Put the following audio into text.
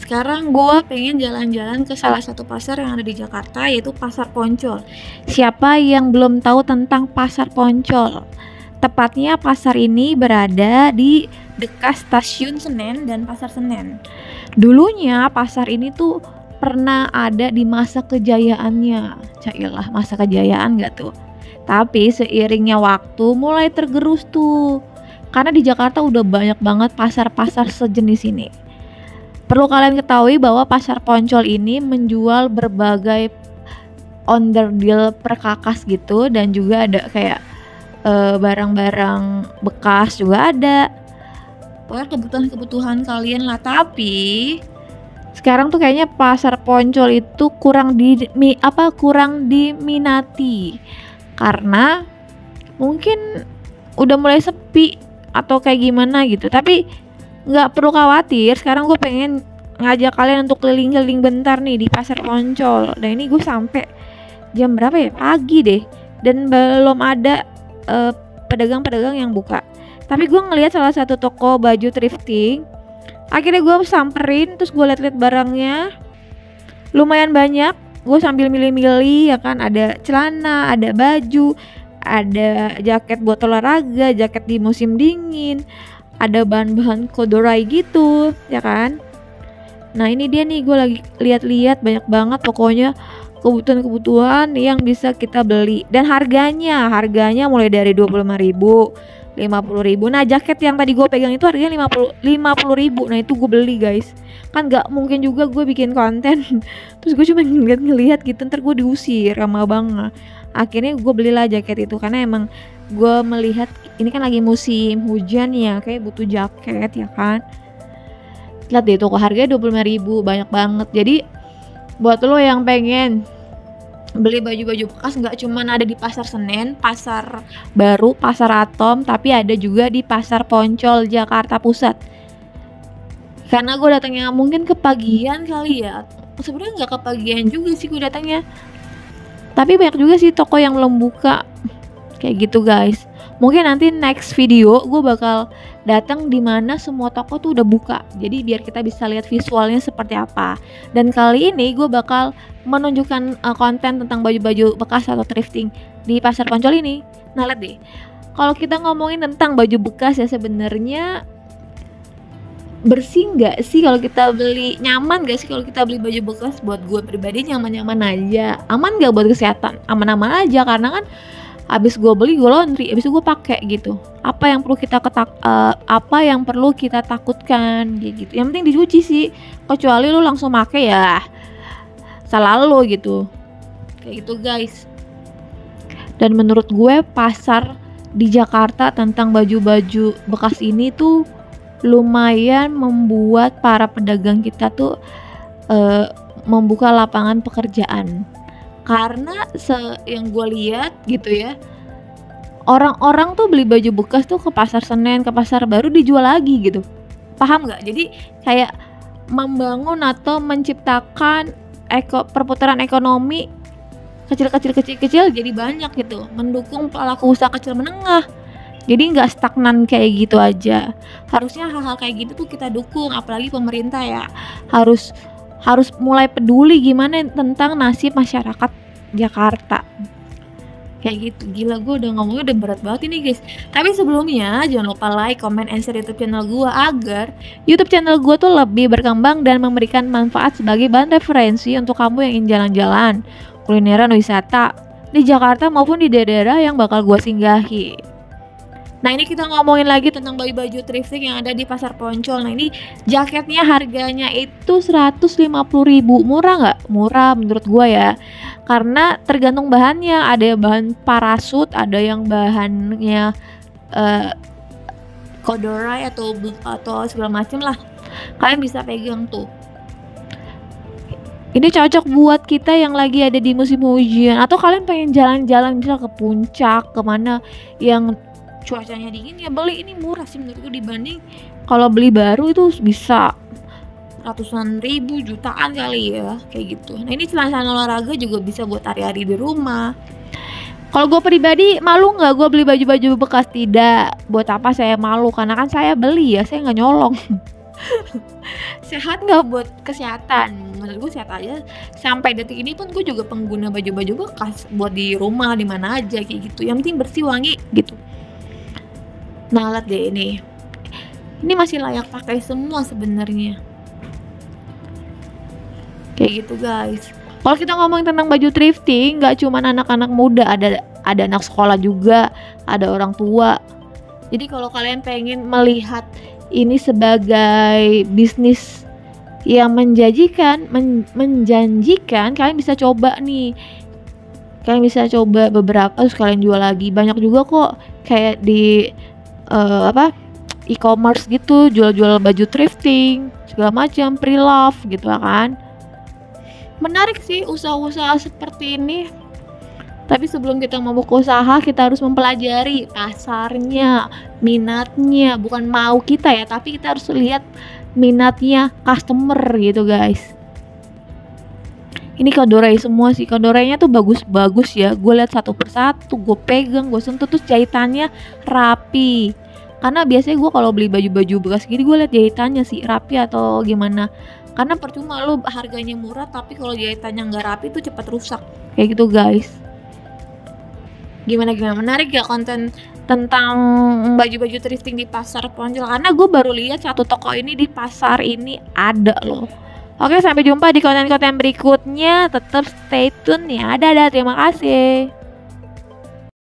Sekarang gue pengen jalan-jalan ke salah satu pasar yang ada di Jakarta, yaitu Pasar Poncol. Siapa yang belum tahu tentang Pasar Poncol? Tepatnya pasar ini berada di dekat Stasiun Senen dan Pasar Senen. Dulunya pasar ini tuh pernah ada di masa kejayaannya. Cailah, masa kejayaan gak tuh? Tapi seiringnya waktu mulai tergerus tuh. Karena di Jakarta udah banyak banget pasar-pasar sejenis ini. Perlu kalian ketahui bahwa Pasar Poncol ini menjual berbagai onderdil perkakas gitu, dan juga ada kayak barang-barang bekas juga ada. Pokoknya kebutuhan-kebutuhan kalian lah. Tapi sekarang tuh kayaknya Pasar Poncol itu kurang diminati karena mungkin udah mulai sepi atau kayak gimana gitu. Tapi nggak perlu khawatir, sekarang gue pengen ngajak kalian untuk keliling-keliling bentar nih di Pasar Poncol. Dan ini gue sampai jam berapa ya, pagi deh, dan belum ada pedagang-pedagang yang buka. Tapi gue ngelihat salah satu toko baju thrifting. Akhirnya gue samperin, terus gue liat-liat barangnya lumayan banyak. Gue sambil milih-milih ya kan, ada celana, ada baju, ada jaket buat olahraga, jaket di musim dingin, ada bahan-bahan corduroy gitu ya kan. Nah ini dia nih, gue lagi lihat-lihat banyak banget pokoknya kebutuhan-kebutuhan yang bisa kita beli. Dan harganya mulai dari 25.000, 50.000. Nah jaket yang tadi gue pegang itu harganya 50.000. Nah itu gue beli guys. Kan gak mungkin juga gue bikin konten terus gue cuma ngeliat-ngeliat gitu, ntar gue diusir sama abang. Akhirnya gue belilah jaket itu karena emang gue melihat ini kan lagi musim hujan ya, kayak butuh jaket ya kan. Lihat deh toko harganya 25.000, banyak banget. Jadi buat lo yang pengen beli baju-baju bekas, nggak cuma ada di Pasar Senen, Pasar Baru, Pasar Atom, tapi ada juga di Pasar Poncol Jakarta Pusat. Karena gue datangnya mungkin kepagian kali ya, sebenarnya nggak kepagian juga sih gue datangnya, tapi banyak juga sih toko yang belum buka kayak gitu guys. Mungkin nanti next video gue bakal datang di mana semua toko tuh udah buka, jadi biar kita bisa lihat visualnya seperti apa. Dan kali ini gue bakal menunjukkan konten tentang baju-baju bekas atau thrifting di Pasar Poncol ini. Nah lihat deh, kalau kita ngomongin tentang baju bekas ya, sebenarnya bersih nggak sih kalau kita beli, nyaman nggak sih kalau kita beli baju bekas? Buat gue pribadi nyaman-nyaman aja. Aman nggak buat kesehatan? Aman-aman aja, karena kan abis gue beli gue laundry, abis itu gue pakai gitu. Apa yang perlu kita takutkan gitu. Yang penting dicuci sih, kecuali lu langsung pakai ya salah lo gitu. Kayak gitu guys. Dan menurut gue pasar di Jakarta tentang baju-baju bekas ini tuh lumayan membuat para pedagang kita tuh membuka lapangan pekerjaan. Karena yang gue lihat gitu ya, orang-orang tuh beli baju bekas tuh ke Pasar Senen, ke Pasar Baru dijual lagi gitu. Paham nggak? Jadi kayak membangun atau menciptakan perputaran ekonomi kecil jadi banyak gitu, mendukung pelaku usaha kecil menengah. Jadi nggak stagnan kayak gitu aja. Harusnya hal-hal kayak gitu tuh kita dukung, apalagi pemerintah ya harus mulai peduli gimana tentang nasib masyarakat Jakarta. Kayak gitu. Gila, gue udah ngomongnya udah berat banget ini guys. Tapi sebelumnya jangan lupa like, comment, and share YouTube channel gue agar YouTube channel gue tuh lebih berkembang dan memberikan manfaat sebagai bahan referensi untuk kamu yang ingin jalan-jalan, kulineran, wisata di Jakarta maupun di daerah yang bakal gue singgahi. Nah ini kita ngomongin lagi tentang baju-baju thrifting yang ada di Pasar Poncol. Nah ini jaketnya harganya itu 150.000. Murah nggak? Murah menurut gue ya. Karena tergantung bahannya. Ada bahan parasut, ada yang bahannya corduroy atau segala macem lah. Kalian bisa pegang tuh. Ini cocok buat kita yang lagi ada di musim hujan, atau kalian pengen jalan-jalan misal ke puncak, kemana yang cuacanya dingin, ya beli ini murah sih menurutku dibanding kalau beli baru itu bisa ratusan ribu, jutaan kali ya kayak gitu. Nah ini celana olahraga juga bisa buat hari-hari di rumah. Kalau gue pribadi malu nggak gue beli baju-baju bekas? Tidak. Buat apa saya malu? Karena kan saya beli ya, saya nggak nyolong. Sehat nggak buat kesehatan? Menurut gue sehat aja. Sampai detik ini pun gue juga pengguna baju-baju bekas buat di rumah, di mana aja kayak gitu. Yang penting bersih, wangi gitu. Nah lihat deh ini masih layak pakai semua sebenarnya. Kayak gitu guys. Kalau kita ngomong tentang baju thrifting, nggak cuma anak-anak muda, ada anak sekolah juga, ada orang tua. Jadi kalau kalian pengen melihat ini sebagai bisnis yang menjanjikan, kalian bisa coba nih. Kalian bisa coba beberapa terus kalian jual lagi. Banyak juga kok kayak di e-commerce gitu, jual-jual baju thrifting segala macam, pre-love gitu kan. Menarik sih usaha-usaha seperti ini. Tapi sebelum kita membuka usaha, kita harus mempelajari pasarnya, minatnya, bukan mau kita ya, tapi kita harus lihat minatnya customer gitu guys. Ini Kodorei semua sih, Kodorei-nya tuh bagus-bagus ya. Gue lihat satu persatu, gue pegang, gue sentuh, terus jahitannya rapi. Karena biasanya gue kalau beli baju-baju bekas gini, gue lihat jahitannya sih rapi atau gimana. Karena percuma lo harganya murah, tapi kalau jahitannya nggak rapi tuh cepat rusak. Kayak gitu guys. Gimana menarik ya konten tentang baju-baju thrifting di pasar Poncol, karena gue baru lihat satu toko ini di pasar ini ada loh. Oke, sampai jumpa di konten-konten berikutnya, tetap stay tune ya. Dadah, terima kasih.